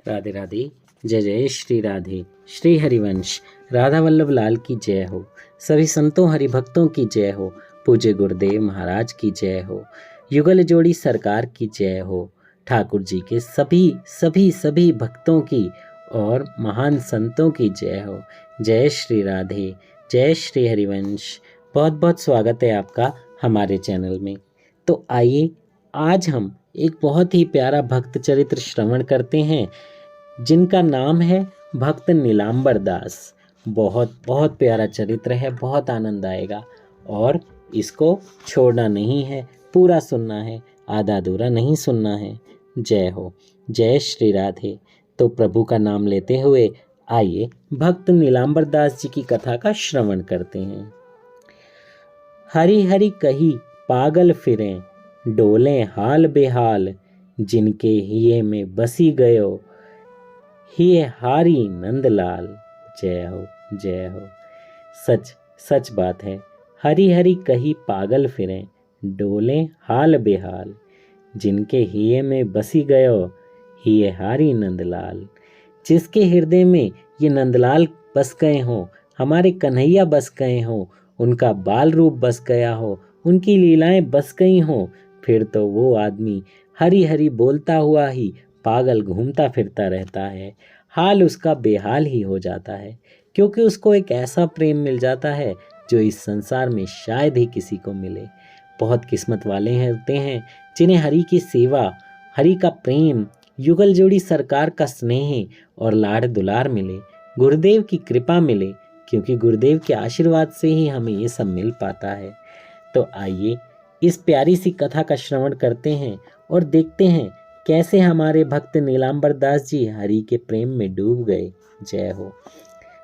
राधे राधे। जय जय श्री राधे। श्री हरिवंश राधा वल्लभ लाल की जय हो। सभी संतों हरिभक्तों की जय हो। पूज्य गुरुदेव महाराज की जय हो। युगल जोड़ी सरकार की जय हो। ठाकुर जी के सभी सभी सभी भक्तों की और महान संतों की जय हो। जय श्री राधे। जय श्री हरिवंश। बहुत बहुत स्वागत है आपका हमारे चैनल में। तो आइए आज हम एक बहुत ही प्यारा भक्त चरित्र श्रवण करते हैं जिनका नाम है भक्त नीलांबर दास। बहुत बहुत प्यारा चरित्र है, बहुत आनंद आएगा और इसको छोड़ना नहीं है, पूरा सुनना है, आधा अधूरा नहीं सुनना है। जय हो। जय श्री राधे। तो प्रभु का नाम लेते हुए आइए भक्त नीलांबर दास जी की कथा का श्रवण करते हैं। हरि हरि कही पागल फिरें, डोलें हाल बेहाल, जिनके हिये में बसी गयो, हिये हारी नंदलाल। जय हो। जय हो। सच सच बात है। हरि हरि कही पागल फिरें, डोलें हाल बेहाल, जिनके हिये में बसी गयो, हिये हारी नंदलाल। जिसके हृदय में ये नंदलाल बस गए हों, हमारे कन्हैया बस गए हों, उनका बाल रूप बस गया हो, उनकी लीलाएं बस गई हों, फिर तो वो आदमी हरी हरी बोलता हुआ ही पागल घूमता फिरता रहता है। हाल उसका बेहाल ही हो जाता है, क्योंकि उसको एक ऐसा प्रेम मिल जाता है जो इस संसार में शायद ही किसी को मिले। बहुत किस्मत वाले होते हैं जिन्हें हरि की सेवा, हरि का प्रेम, युगल जोड़ी सरकार का स्नेह और लाड़ दुलार मिले, गुरुदेव की कृपा मिले, क्योंकि गुरुदेव के आशीर्वाद से ही हमें ये सब मिल पाता है। तो आइए इस प्यारी सी कथा का श्रवण करते हैं और देखते हैं कैसे हमारे भक्त नीलांबर दास जी हरि के प्रेम में डूब गए। जय हो।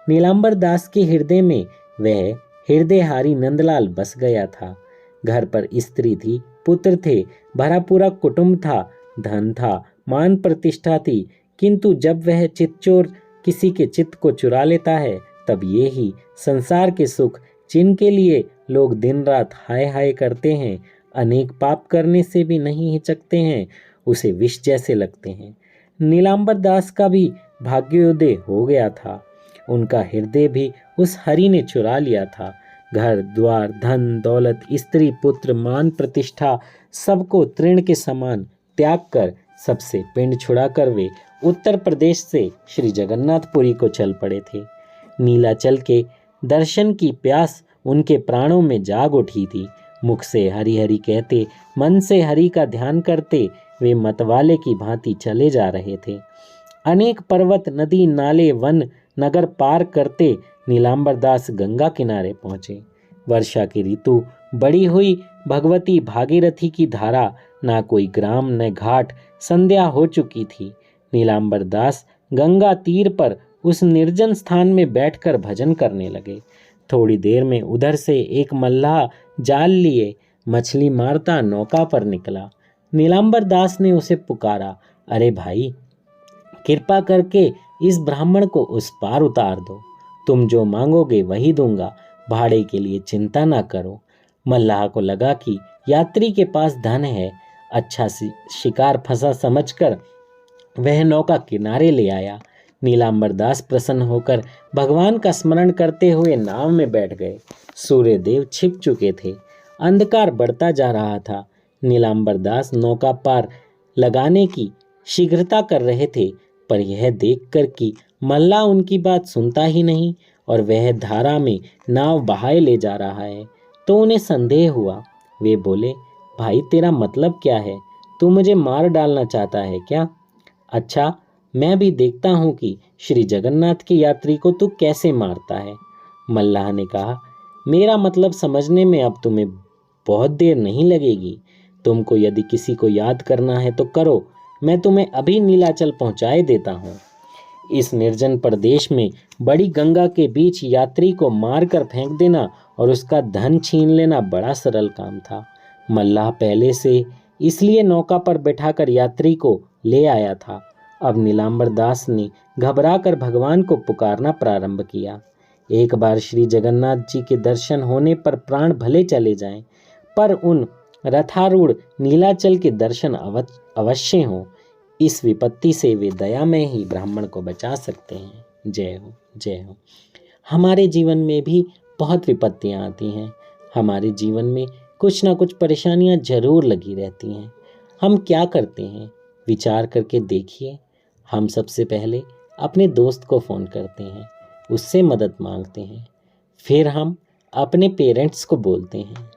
नीलांबर दास के हृदय में वह हृदयहारी नंदलाल बस गया था। घर पर स्त्री थी, पुत्र थे, भरा पूरा कुटुंब था, धन था, मान प्रतिष्ठा थी, किंतु जब वह चितचोर किसी के चित्त को चुरा लेता है तब ये ही संसार के सुख, जिनके लिए लोग दिन रात हाय हाय करते हैं, अनेक पाप करने से भी नहीं हिचकते हैं, उसे विष जैसे लगते हैं। नीलांबर दास का भी भाग्योदय हो गया था। उनका हृदय भी उस हरि ने चुरा लिया था। घर द्वार, धन दौलत, स्त्री पुत्र, मान प्रतिष्ठा, सबको तृण के समान त्याग कर, सबसे पिंड छुड़ाकर वे उत्तर प्रदेश से श्री जगन्नाथपुरी को चल पड़े थे। नीलाचल के दर्शन की प्यास उनके प्राणों में जाग उठी थी। मुख से हरि हरि कहते, मन से हरि का ध्यान करते वे मतवाले की भांति चले जा रहे थे। अनेक पर्वत, नदी, नाले, वन, नगर पार करते नीलांबर दास गंगा किनारे पहुंचे। वर्षा की ऋतु बड़ी हुई, भगवती भागीरथी की धारा, ना कोई ग्राम न घाट, संध्या हो चुकी थी। नीलांबर दास गंगा तीर पर उस निर्जन स्थान में बैठकर भजन करने लगे। थोड़ी देर में उधर से एक मल्लाह जाल लिए मछली मारता नौका पर निकला। नीलांबर दास ने उसे पुकारा, अरे भाई, कृपा करके इस ब्राह्मण को उस पार उतार दो, तुम जो मांगोगे वही दूंगा, भाड़े के लिए चिंता ना करो। मल्लाह को लगा कि यात्री के पास धन है। अच्छा शिकार फंसा समझकर वह नौका किनारे ले आया। नीलांबर दास प्रसन्न होकर भगवान का स्मरण करते हुए नाव में बैठ गए। सूर्य देव छिप चुके थे, अंधकार बढ़ता जा रहा था। नीलांबर दास नौका पार लगाने की शीघ्रता कर रहे थे, पर यह देखकर कि मल्लाह उनकी बात सुनता ही नहीं और वह धारा में नाव बहाए ले जा रहा है, तो उन्हें संदेह हुआ। वे बोले, भाई तेरा मतलब क्या है? तू मुझे मार डालना चाहता है क्या? अच्छा, मैं भी देखता हूँ कि श्री जगन्नाथ की यात्री को तू कैसे मारता है। मल्लाह ने कहा, मेरा मतलब समझने में अब तुम्हें बहुत देर नहीं लगेगी। तुमको यदि किसी को याद करना है तो करो, मैं तुम्हें अभी नीलाचल पहुंचाए देता हूँ। इस निर्जन प्रदेश में बड़ी गंगा के बीच यात्री को मारकर फेंक देना और उसका धन छीन लेना बड़ा सरल काम था। मल्लाह पहले से इसलिए नौका पर बैठाकर यात्री को ले आया था। अब नीलांबर दास ने घबराकर भगवान को पुकारना प्रारंभ किया। एक बार श्री जगन्नाथ जी के दर्शन होने पर प्राण भले चले जाएं, पर उन रथारूढ़ नीलाचल के दर्शन अवश्य हों। इस विपत्ति से वे दया में ही ब्राह्मण को बचा सकते हैं। जय हो, जय हो। हमारे जीवन में भी बहुत विपत्तियां आती हैं। हमारे जीवन में कुछ ना कुछ परेशानियां जरूर लगी रहती हैं। हम क्या करते हैं, विचार करके देखिए। हम सबसे पहले अपने दोस्त को फ़ोन करते हैं, उससे मदद मांगते हैं। फिर हम अपने पेरेंट्स को बोलते हैं।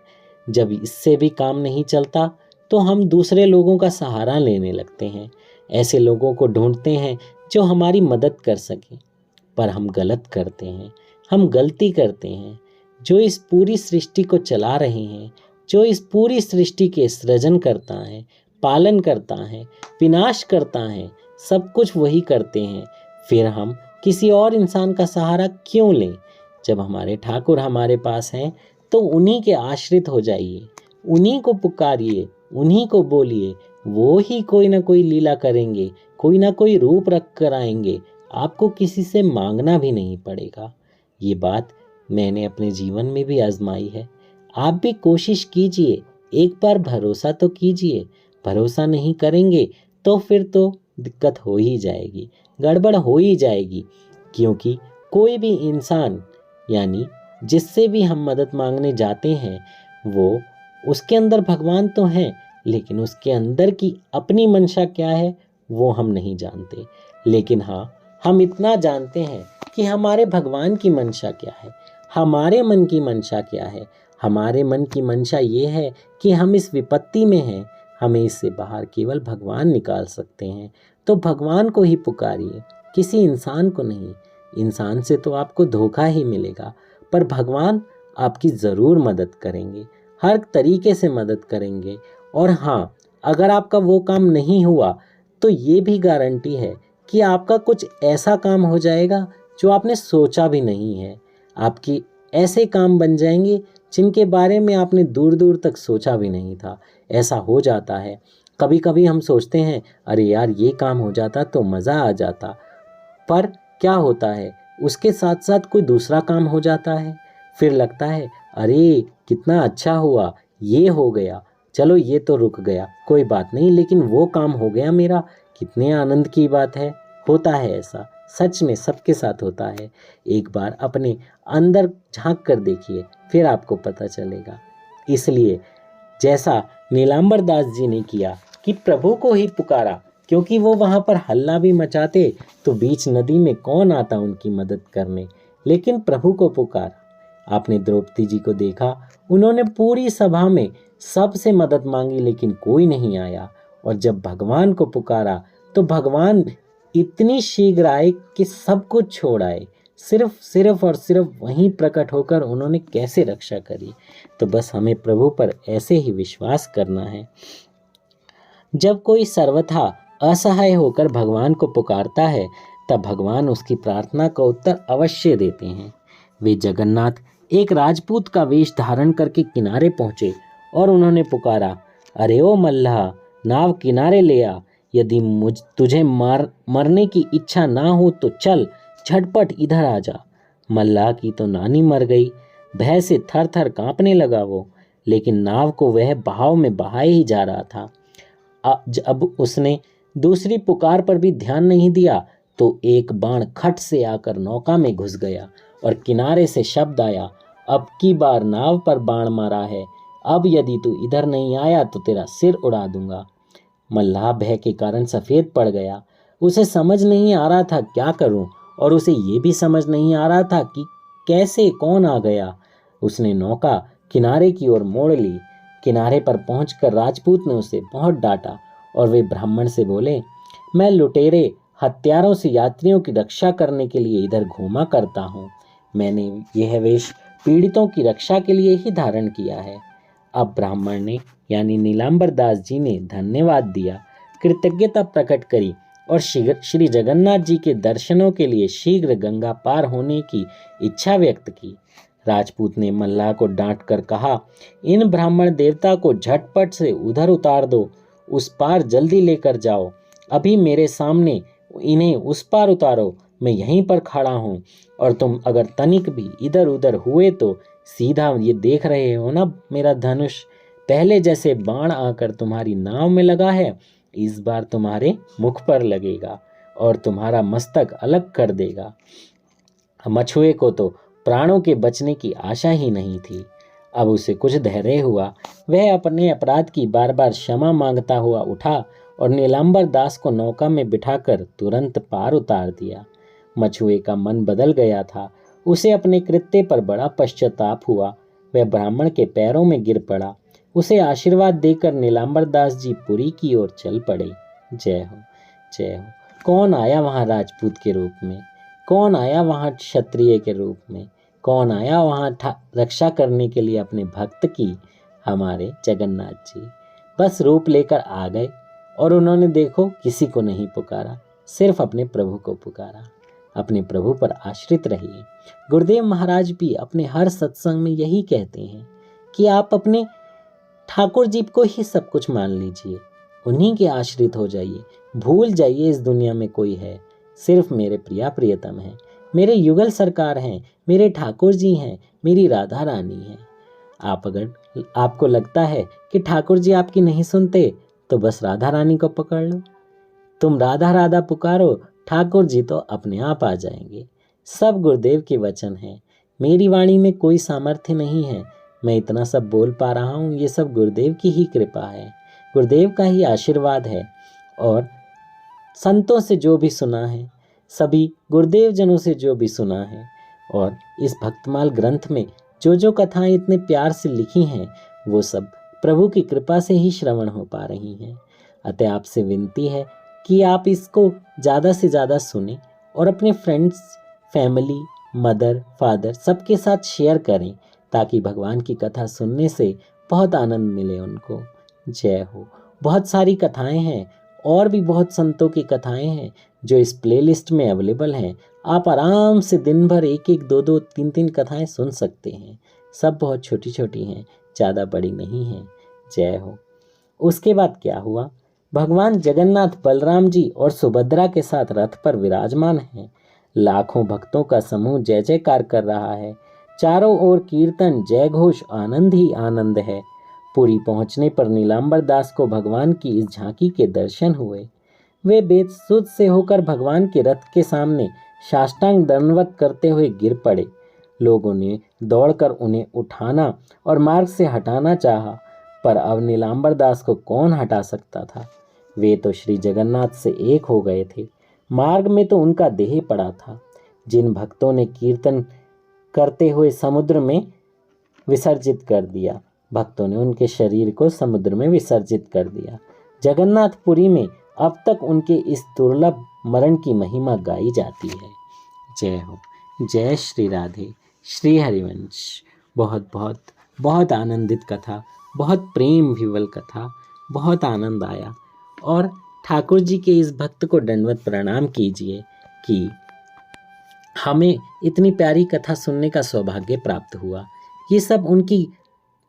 जब इससे भी काम नहीं चलता तो हम दूसरे लोगों का सहारा लेने लगते हैं। ऐसे लोगों को ढूंढते हैं जो हमारी मदद कर सकें। पर हम गलत करते हैं, हम गलती करते हैं। जो इस पूरी सृष्टि को चला रहे हैं, जो इस पूरी सृष्टि के सृजन करता है, पालन करता है, विनाश करता है, सब कुछ वही करते हैं। फिर हम किसी और इंसान का सहारा क्यों लें? जब हमारे ठाकुर हमारे पास हैं तो उन्हीं के आश्रित हो जाइए, उन्हीं को पुकारिए, उन्हीं को बोलिए। वो ही कोई ना कोई लीला करेंगे, कोई ना कोई रूप रख कर आएंगे। आपको किसी से मांगना भी नहीं पड़ेगा। ये बात मैंने अपने जीवन में भी आजमाई है। आप भी कोशिश कीजिए, एक बार भरोसा तो कीजिए। भरोसा नहीं करेंगे तो फिर तो दिक्कत हो ही जाएगी, गड़बड़ हो ही जाएगी। क्योंकि कोई भी इंसान, यानी जिससे भी हम मदद मांगने जाते हैं, वो उसके अंदर भगवान तो हैं, लेकिन उसके अंदर की अपनी मंशा क्या है वो हम नहीं जानते। लेकिन हाँ, हम इतना जानते हैं कि हमारे भगवान की मंशा क्या है, हमारे मन की मंशा क्या है। हमारे मन की मंशा ये है कि हम इस विपत्ति में हैं, हमें इससे बाहर केवल भगवान निकाल सकते हैं। तो भगवान को ही पुकारिए, किसी इंसान को नहीं। इंसान से तो आपको धोखा ही मिलेगा, पर भगवान आपकी ज़रूर मदद करेंगे, हर तरीके से मदद करेंगे। और हाँ, अगर आपका वो काम नहीं हुआ तो ये भी गारंटी है कि आपका कुछ ऐसा काम हो जाएगा जो आपने सोचा भी नहीं है। आपकी ऐसे काम बन जाएंगे जिनके बारे में आपने दूर दूर तक सोचा भी नहीं था। ऐसा हो जाता है। कभी कभी हम सोचते हैं, अरे यार ये काम हो जाता तो मज़ा आ जाता, पर क्या होता है, उसके साथ साथ कोई दूसरा काम हो जाता है। फिर लगता है अरे कितना अच्छा हुआ, ये हो गया, चलो ये तो रुक गया, कोई बात नहीं, लेकिन वो काम हो गया मेरा, कितने आनंद की बात है। होता है ऐसा, सच में सबके साथ होता है। एक बार अपने अंदर झांक कर देखिए, फिर आपको पता चलेगा। इसलिए जैसा नीलांबर दास जी ने किया कि प्रभु को ही पुकारा, क्योंकि वो वहाँ पर हल्ला भी मचाते तो बीच नदी में कौन आता उनकी मदद करने, लेकिन प्रभु को पुकारा। आपने द्रौपदी जी को देखा, उन्होंने पूरी सभा में सबसे मदद मांगी लेकिन कोई नहीं आया, और जब भगवान को पुकारा तो भगवान इतनी शीघ्र आए कि सब कुछ छोड़ आए। सिर्फ और सिर्फ वहीं प्रकट होकर उन्होंने कैसे रक्षा करी। तो बस हमें प्रभु पर ऐसे ही विश्वास करना है। जब कोई सर्वथा असहाय होकर भगवान को पुकारता है तब भगवान उसकी प्रार्थना का उत्तर अवश्य देते हैं। वे जगन्नाथ एक राजपूत का वेश धारण करके किनारे पहुंचे और उन्होंने पुकारा, अरे ओ मल्लाह, नाव किनारे ले आ। यदि तुझे मरने की इच्छा ना हो तो चल, झटपट इधर आ जा। मल्लाह की तो नानी मर गई। भय से थर थर कांपने लगा वो, लेकिन नाव को वह बहाव में बहाए ही जा रहा था। अब उसने दूसरी पुकार पर भी ध्यान नहीं दिया तो एक बाण खट से आकर नौका में घुस गया और किनारे से शब्द आया, अब की बार नाव पर बाण मारा है, अब यदि तू इधर नहीं आया तो तेरा सिर उड़ा दूंगा। मल्लाह भय के कारण सफ़ेद पड़ गया। उसे समझ नहीं आ रहा था क्या करूं, और उसे ये भी समझ नहीं आ रहा था कि कैसे कौन आ गया। उसने नौका किनारे की ओर मोड़ ली। किनारे पर पहुंचकर राजपूत ने उसे बहुत डांटा और वे ब्राह्मण से बोले, मैं लुटेरे हत्यारों से यात्रियों की रक्षा करने के लिए इधर घूमा करता हूँ। मैंने यह वेश पीड़ितों की रक्षा के लिए ही धारण किया है। अब ब्राह्मण ने यानी नीलांबर दास जी ने धन्यवाद दिया, कृतज्ञता प्रकट करी और श्री जगन्नाथ जी के दर्शनों के लिए शीघ्र गंगा पार होने की इच्छा व्यक्त की। राजपूत ने मल्लाह को डांट कर कहा, इन ब्राह्मण देवता को झटपट से उधर उतार दो, उस पार जल्दी लेकर जाओ। अभी मेरे सामने इन्हें उस पार उतारो, मैं यहीं पर खड़ा हूँ, और तुम अगर तनिक भी इधर उधर हुए तो सीधा ये देख रहे हो ना मेरा धनुष, पहले जैसे बाण आकर तुम्हारी नाव में लगा है इस बार तुम्हारे मुख पर लगेगा और तुम्हारा मस्तक अलग कर देगा। मछुए को तो प्राणों के बचने की आशा ही नहीं थी। अब उसे कुछ धैर्य हुआ। वह अपने अपराध की बार बार क्षमा मांगता हुआ उठा और नीलांबर दास को नौका में बिठाकर तुरंत पार उतार दिया। मछुए का मन बदल गया था। उसे अपने कृत्य पर बड़ा पश्चाताप हुआ। वह ब्राह्मण के पैरों में गिर पड़ा। उसे आशीर्वाद देकर नीलांबर दास जी पुरी की ओर चल पड़े। जय हो, जय हो। कौन आया वहां राजपूत के रूप में? कौन आया वहां क्षत्रिय के रूप में? कौन आया वहां रक्षा करने के लिए अपने भक्त की? हमारे जगन्नाथ जी बस रूप लेकर आ गए और उन्होंने देखो किसी को नहीं पुकारा, सिर्फ अपने प्रभु को पुकारा। अपने प्रभु पर आश्रित रहिए। गुरुदेव महाराज भी अपने हर सत्संग में यही कहते हैं कि आप अपने ठाकुर जी को ही सब कुछ मान लीजिए, उन्हीं के आश्रित हो जाइए। भूल जाइए इस दुनिया में कोई है, सिर्फ मेरे प्रिया प्रियतम हैं, मेरे युगल सरकार हैं, मेरे ठाकुर जी हैं, मेरी राधा रानी हैं। अगर आपको लगता है कि ठाकुर जी आपकी नहीं सुनते तो बस राधा रानी को पकड़ लो। तुम राधा राधा पुकारो, ठाकुर जी तो अपने आप आ जाएंगे। सब गुरुदेव के वचन हैं। मेरी वाणी में कोई सामर्थ्य नहीं है। मैं इतना सब बोल पा रहा हूँ, ये सब गुरुदेव की ही कृपा है, गुरुदेव का ही आशीर्वाद है। और संतों से जो भी सुना है, सभी गुरुदेव जनों से जो भी सुना है, और इस भक्तमाल ग्रंथ में जो जो कथाएं इतने प्यार से लिखी हैं, वो सब प्रभु की कृपा से ही श्रवण हो पा रही हैं। अतः आपसे विनती है कि आप इसको ज़्यादा से ज़्यादा सुने और अपने फ्रेंड्स, फैमिली, मदर, फादर सबके साथ शेयर करें, ताकि भगवान की कथा सुनने से बहुत आनंद मिले उनको। जय हो। बहुत सारी कथाएं हैं और भी बहुत संतों की कथाएं हैं जो इस प्लेलिस्ट में अवेलेबल हैं। आप आराम से दिन भर एक एक, दो दो, तीन तीन कथाएं सुन सकते हैं। सब बहुत छोटी छोटी हैं, ज़्यादा बड़ी नहीं हैं। जय हो। उसके बाद क्या हुआ? भगवान जगन्नाथ बलराम जी और सुभद्रा के साथ रथ पर विराजमान हैं। लाखों भक्तों का समूह जय जयकार कर रहा है। चारों ओर कीर्तन, जय घोष, आनंद ही आनंद है। पुरी पहुंचने पर नीलांबर दास को भगवान की इस झांकी के दर्शन हुए। वे बेसुध से होकर भगवान के रथ के सामने साष्टांग दंडवत करते हुए गिर पड़े। लोगों ने दौड़कर उन्हें उठाना और मार्ग से हटाना चाहा, पर अब नीलांबर दास को कौन हटा सकता था? वे तो श्री जगन्नाथ से एक हो गए थे। मार्ग में तो उनका देह पड़ा था। जिन भक्तों ने कीर्तन करते हुए समुद्र में विसर्जित कर दिया, भक्तों ने उनके शरीर को समुद्र में विसर्जित कर दिया। जगन्नाथपुरी में अब तक उनके इस दुर्लभ मरण की महिमा गाई जाती है। जय हो। जय श्री राधे। श्री हरिवंश। बहुत बहुत बहुत आनंदित कथा, बहुत प्रेम विवल कथा, बहुत आनंद आया। और ठाकुर जी के इस भक्त को दंडवत प्रणाम कीजिए कि हमें इतनी प्यारी कथा सुनने का सौभाग्य प्राप्त हुआ। ये सब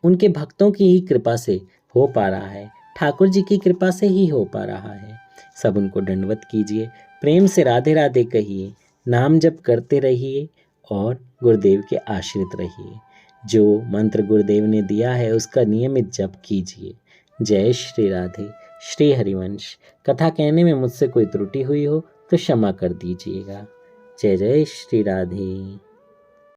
उनके भक्तों की ही कृपा से हो पा रहा है, ठाकुर जी की कृपा से ही हो पा रहा है। सब उनको दंडवत कीजिए, प्रेम से राधे राधे कहिए, नाम जप करते रहिए और गुरुदेव के आश्रित रहिए। जो मंत्र गुरुदेव ने दिया है उसका नियमित जप कीजिए। जय श्री राधे। श्री हरिवंश। कथा कहने में मुझसे कोई त्रुटि हुई हो तो क्षमा कर दीजिएगा। जय जय श्री राधे।